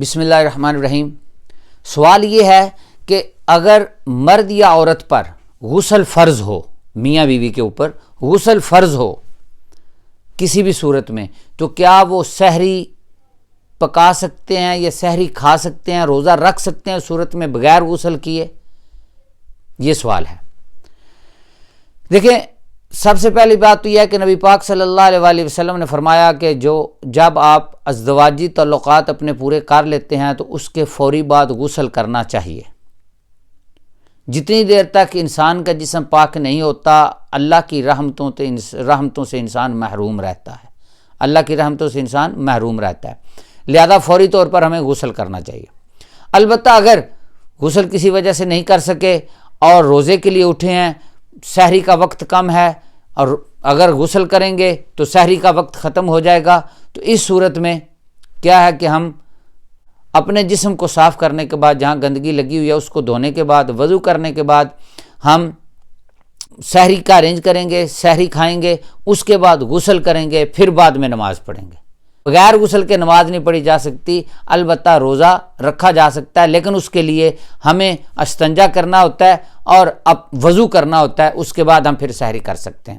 بسم اللہ الرحمن الرحیم۔ سوال یہ ہے کہ اگر مرد یا عورت پر غسل فرض ہو، میاں بیوی کے اوپر غسل فرض ہو کسی بھی صورت میں، تو کیا وہ سحری پکا سکتے ہیں یا سحری کھا سکتے ہیں، روزہ رکھ سکتے ہیں صورت میں بغیر غسل کیے؟ یہ سوال ہے۔ دیکھیں، سب سے پہلی بات تو یہ ہے کہ نبی پاک صلی اللہ علیہ وآلہ وسلم نے فرمایا کہ جب آپ ازدواجی تعلقات اپنے پورے کر لیتے ہیں تو اس کے فوری بعد غسل کرنا چاہیے۔ جتنی دیر تک انسان کا جسم پاک نہیں ہوتا، اللہ کی رحمتوں سے انسان محروم رہتا ہے، اللہ کی رحمتوں سے انسان محروم رہتا ہے، لہذا فوری طور پر ہمیں غسل کرنا چاہیے۔ البتہ اگر غسل کسی وجہ سے نہیں کر سکے اور روزے کے لیے اٹھے ہیں، سحری کا وقت کم ہے، اور اگر غسل کریں گے تو سحری کا وقت ختم ہو جائے گا، تو اس صورت میں کیا ہے کہ ہم اپنے جسم کو صاف کرنے کے بعد، جہاں گندگی لگی ہوئی ہے اس کو دھونے کے بعد، وضو کرنے کے بعد ہم سحری کا ارینج کریں گے، سحری کھائیں گے، اس کے بعد غسل کریں گے، پھر بعد میں نماز پڑھیں گے۔ بغیر غسل کے نماز نہیں پڑھی جا سکتی، البتہ روزہ رکھا جا سکتا ہے، لیکن اس کے لیے ہمیں استنجا کرنا ہوتا ہے اور اب وضو کرنا ہوتا ہے، اس کے بعد ہم پھر سحری کر سکتے ہیں۔